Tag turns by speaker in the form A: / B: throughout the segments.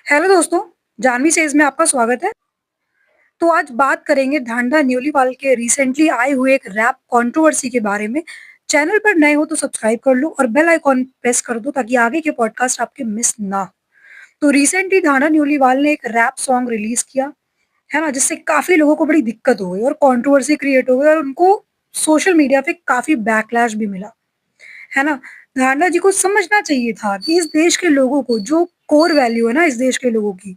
A: Hello दोस्तों, Janvi says में आपका स्वागत है। तो आज बात करेंगे ढांडा न्यूलीवाल के रिसेंटली आए हुए एक रैप कंट्रोवर्सी के बारे में। चैनल पर नए हो तो सब्सक्राइब कर लो और बेल आइकॉन प्रेस कर दो ताकि आगे के पॉडकास्ट आपके मिस ना हो। तो रिसेंटली ढांडा न्यूलीवाल ने एक रैप सॉन्ग रिलीज किया, है ना, जिससे काफी लोगों को बड़ी दिक्कत हो गई और कंट्रोवर्सी क्रिएट हो गई और उनको सोशल मीडिया पे काफी बैकलैश भी मिला, है ना। ढांडा जी को समझना चाहिए था कि इस देश के लोगों को जो कोर वैल्यू है ना इस देश के लोगों की,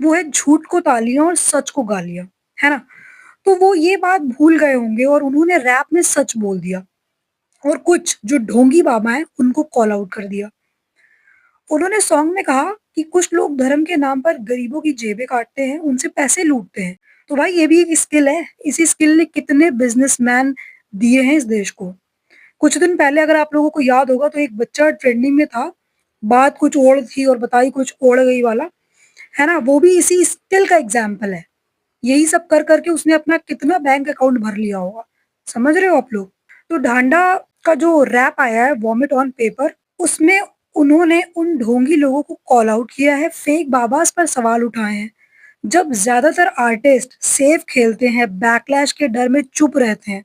A: वो है झूठ को तालियां और सच को गालियां, है ना। तो वो ये बात भूल गए होंगे और उन्होंने रैप में सच बोल दिया और कुछ जो ढोंगी बाबा हैं उनको कॉल आउट कर दिया। उन्होंने सॉन्ग में कहा कि कुछ लोग धर्म के नाम पर गरीबों की जेबें काटते हैं, उनसे पैसे लूटते हैं। तो भाई ये भी एक स्किल है। इसी स्किल ने कितने बिजनेसमैन दिए हैं इस देश को। कुछ दिन पहले अगर आप लोगों को याद होगा तो एक बच्चा ट्रेंडिंग में था, बात कुछ और थी और बताई कुछ और गई वाला, है ना। वो भी इसी स्किल का एग्जाम्पल है। यही सब कर करके उसने अपना कितना बैंक अकाउंट भर लिया होगा। समझ रहे हो आप लोग। तो ढांडा का जो रैप आया है वॉमिट ऑन पेपर, उसमें उन्होंने उन ढोंगी लोगों को कॉल आउट किया है, फेक बाबास पर सवाल उठाए हैं। जब ज्यादातर आर्टिस्ट सेफ खेलते हैं, बैकलैश के डर में चुप रहते हैं,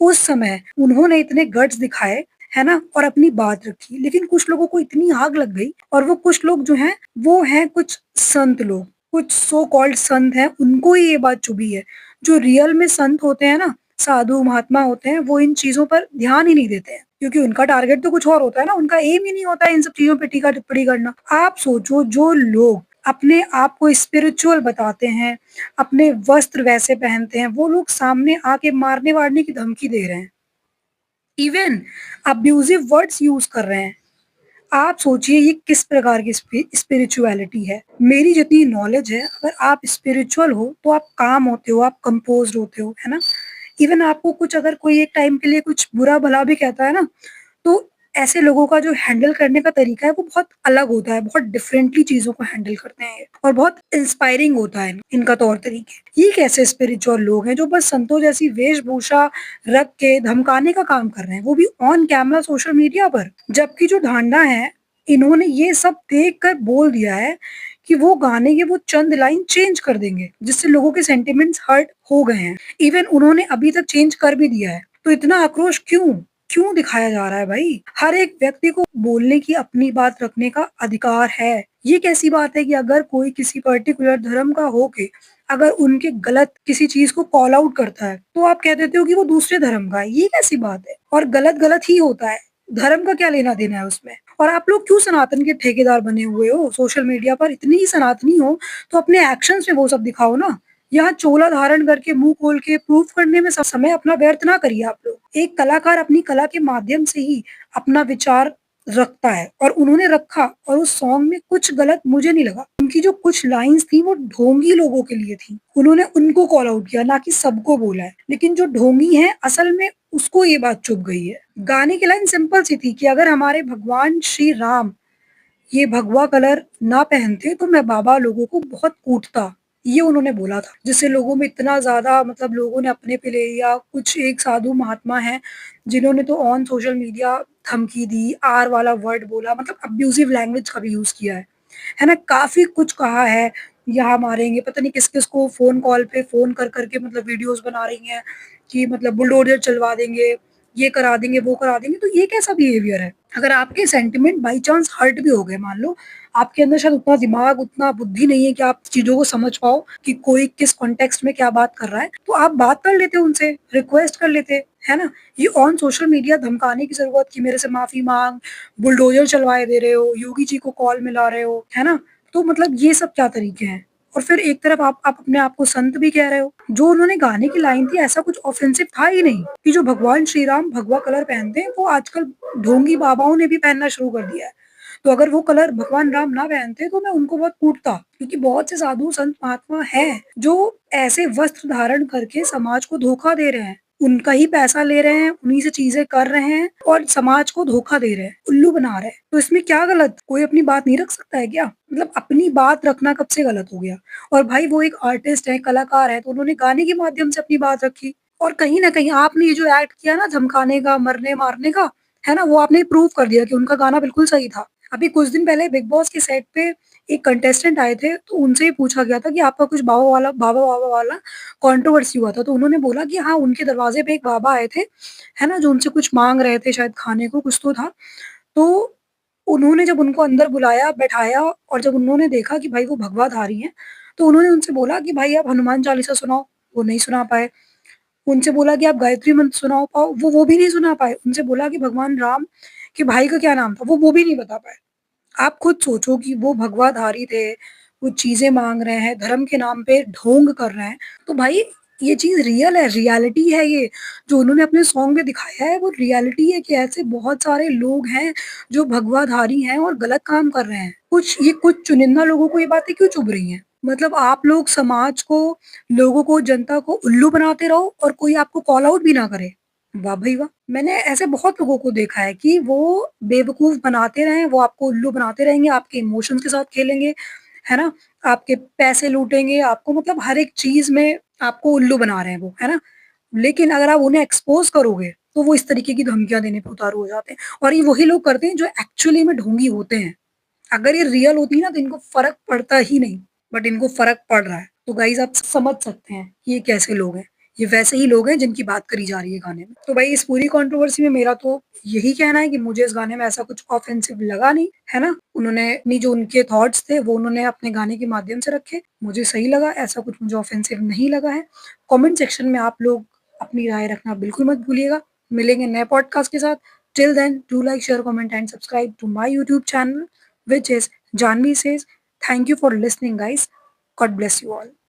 A: उस समय उन्होंने इतने गट्स दिखाए, है ना, और अपनी बात रखी। लेकिन कुछ लोगों को इतनी आग लग गई और वो कुछ लोग जो हैं वो हैं कुछ संत लोग, कुछ सो कॉल्ड संत हैं, उनको ही ये बात चुभी है। जो रियल में संत होते हैं ना, साधु महात्मा होते हैं, वो इन चीजों पर ध्यान ही नहीं देते हैं क्योंकि उनका टारगेट तो कुछ और होता है ना, उनका एम ही नहीं होता है इन सब चीजों पे टीका टिप्पणी करना। आप सोचो, जो लोग अपने आप को स्पिरिचुअल बताते हैं, अपने वस्त्र वैसे पहनते हैं, वो लोग सामने आके मारने वारने की धमकी दे रहे हैं, इवन अब्यूजिव वर्ड्स यूज कर रहे हैं। आप सोचिए ये किस प्रकार की स्पिरिचुअलिटी है। मेरी जितनी नॉलेज है, अगर आप स्पिरिचुअल हो तो आप काम होते हो, आप कंपोज होते हो, है ना। इवन आपको कुछ अगर कोई एक टाइम के लिए कुछ बुरा भला भी कहता है ना, तो ऐसे लोगों का जो हैंडल करने का तरीका है वो बहुत अलग होता है, बहुत डिफरेंटली चीजों को हैंडल करते हैं ये, और बहुत इंस्पायरिंग होता है इनका तौर तरीके। ये कैसे स्पिरिचुअल लोग हैं जो बस संतों जैसी वेशभूषा रख के धमकाने का काम कर रहे हैं, वो भी ऑन कैमरा सोशल मीडिया पर। जबकि जो ढांडा है, इन्होंने ये सब देख कर बोल दिया है कि वो गाने के वो चंद लाइन चेंज कर देंगे जिससे लोगों के सेंटिमेंट्स हर्ट हो गए हैं। इवन उन्होंने अभी तक चेंज कर भी दिया है। तो इतना आक्रोश क्यों क्यों दिखाया जा रहा है भाई। हर एक व्यक्ति को बोलने की, अपनी बात रखने का अधिकार है। ये कैसी बात है कि अगर कोई किसी पर्टिकुलर धर्म का हो के अगर उनके गलत किसी चीज को कॉल आउट करता है तो आप कह देते हो कि वो दूसरे धर्म का है। ये कैसी बात है। और गलत गलत ही होता है, धर्म का क्या लेना देना है उसमें। और आप लोग क्यों सनातन के ठेकेदार बने हुए हो सोशल मीडिया पर। इतनी ही सनातनी हो तो अपने एक्शंस में वो सब दिखाओ ना। यहाँ चोला धारण करके मुंह खोल के प्रूफ करने में समय अपना व्यर्थ ना करिए आप लोग। एक कलाकार अपनी कला के माध्यम से ही अपना विचार रखता है और उन्होंने रखा, और उस सॉन्ग में कुछ गलत मुझे नहीं लगा। उनकी जो कुछ लाइंस थी वो ढोंगी लोगों के लिए थी, उन्होंने उनको कॉल आउट किया, ना कि सबको बोला है। लेकिन जो ढोंगी है असल में उसको ये बात चुभ गई है। गाने की लाइन सिंपल सी थी कि अगर हमारे भगवान श्री राम ये भगवा कलर ना पहनते तो मैं बाबा लोगों को बहुत कूटता। ये उन्होंने बोला था, जिससे लोगों में इतना ज्यादा मतलब लोगों ने अपने पे ले लिया। कुछ एक साधु महात्मा हैं जिन्होंने तो ऑन सोशल मीडिया धमकी दी, आर वाला वर्ड बोला, मतलब अब्यूजिव लैंग्वेज का भी यूज किया है ना। काफी कुछ कहा है, यहाँ मारेंगे, पता नहीं किस किस को फोन कॉल पे फोन कर करके मतलब वीडियोस बना रही हैं कि मतलब बुलडोजर चलवा देंगे, ये करा देंगे, वो करा देंगे। तो ये कैसा बिहेवियर है। अगर आपके सेंटिमेंट बाई चांस हर्ट भी हो गए, मान लो आपके अंदर शायद उतना दिमाग, उतना बुद्धि नहीं है कि आप चीजों को समझ पाओ कि कोई किस कॉन्टेक्स्ट में क्या बात कर रहा है, तो आप बात कर लेते उनसे, रिक्वेस्ट कर लेते, है ना। ये ऑन सोशल मीडिया धमकाने की जरूरत कि मेरे से माफी मांग, बुलडोजर चलवाए दे रहे हो, योगी जी को कॉल मिला रहे हो, है ना। तो मतलब ये सब क्या तरीके हैं। और फिर एक तरफ आप अपने आप को संत भी कह रहे हो। जो उन्होंने गाने की लाइन थी ऐसा कुछ ऑफेंसिव था ही नहीं कि जो भगवान श्री राम भगवा कलर पहनते हैं वो आजकल ढोंगी बाबाओं ने भी पहनना शुरू कर दिया है। तो अगर वो कलर भगवान राम ना पहनते तो मैं उनको बहुत कूटता, क्योंकि बहुत से साधु संत महात्मा हैं जो ऐसे वस्त्र धारण करके समाज को धोखा दे रहे हैं, उनका ही पैसा ले रहे हैं, उन्हीं से चीजें कर रहे हैं और समाज को धोखा दे रहे हैं, उल्लू बना रहे हैं। तो इसमें क्या गलत, कोई अपनी बात नहीं रख सकता है क्या। मतलब अपनी बात रखना कब से गलत हो गया। और भाई वो एक आर्टिस्ट है, कलाकार है, तो उन्होंने गाने के माध्यम से अपनी बात रखी। और कहीं ना कहीं आपने ये जो एक्ट किया ना धमकाने का, मरने मारने का, है ना, वो आपने प्रूव कर दिया कि उनका गाना बिल्कुल सही था, अभी कुछ दिन पहले बिग बॉस के सेट पे एक कंटेस्टेंट आए थे, तो उनसे ही पूछा गया था कि आपका कुछ बाबा वाला कंट्रोवर्सी हुआ था। तो उन्होंने बोला कि हाँ, उनके दरवाज़े पे एक बाबा आए थे, है ना? जो उनसे कुछ माँग रहे थे, शायद खाने को कुछ तो था। तो उन्होंने जब उनको अंदर बुलाया, बैठाया और जब उन्होंने देखा कि भाई वो भगवाधारी हैं, तो उन्होंने उनसे बोला कि भाई आप हनुमान चालीसा सुनाओ, वो नहीं सुना पाए। उनसे बोला कि आप गायत्री मंत्र सुनाओ पाओ, वो भी नहीं सुना पाए। उनसे बोला कि भगवान राम के भाई का क्या नाम था, वो भी नहीं बता पाए। आप खुद सोचो कि वो भगवाधारी थे, वो चीज़ें माँग रहे हैं, धर्म के नाम पे ढोंग कर रहे हैं। तो भाई ये चीज़ रियल है, रियलिटी है ये। जो उन्होंने अपने सॉन्ग में दिखाया है वो रियलिटी है कि ऐसे बहुत सारे लोग हैं जो भगवाधारी हैं और गलत काम कर रहे हैं। कुछ चुनिंदा लोगों को ये बातें क्यों चुभ रही हैं? मतलब आप लोग समाज को, लोगों को, जनता को उल्लू बनाते रहो और कोई आपको कॉल आउट भी ना करे। वाह भई वाह! मैंने ऐसे बहुत लोगों को देखा है कि वो बेवकूफ़ बनाते रहें, वो आपको उल्लू बनाते रहेंगे, आपके इमोशंस के साथ खेलेंगे, है ना? आपके पैसे लूटेंगे, आपको मतलब हर एक चीज़ में आपको उल्लू बना रहे हैं वो, है ना? लेकिन अगर आप उन्हें एक्सपोज़ करोगे, तो वो इस तरीके की धमकियाँ देने पे उतारू हो जाते हैं और ये वही लोग करते हैं जो एक्चुअली में ढोंगी होते हैं। अगर ये रियल होती ना तो इनको फ़र्क पड़ता ही नहीं, बट इनको फ़र्क पड़ रहा है। तो गाइज़ आप समझ सकते हैं कि ये कैसे लोग हैं। ये वैसे ही लोग हैं जिनकी बात करी जा रही है गाने में। तो भाई इस पूरी कंट्रोवर्सी में मेरा तो यही कहना है कि मुझे इस गाने में ऐसा कुछ ऑफेंसिव लगा नहीं, है ना? उन्होंने अपनी जो उनके थॉट्स थे वो उन्होंने अपने गाने के माध्यम से रखे। मुझे सही लगा, ऐसा कुछ मुझे ऑफेंसिव नहीं लगा है। कमेंट सेक्शन में आप लोग अपनी राय रखना बिल्कुल मत भूलिएगा। मिलेंगे नए पॉडकास्ट के साथ। Till then do like, share, comment and subscribe to my YouTube channel which is Janvi says, thank you for listening, guys. God bless you all.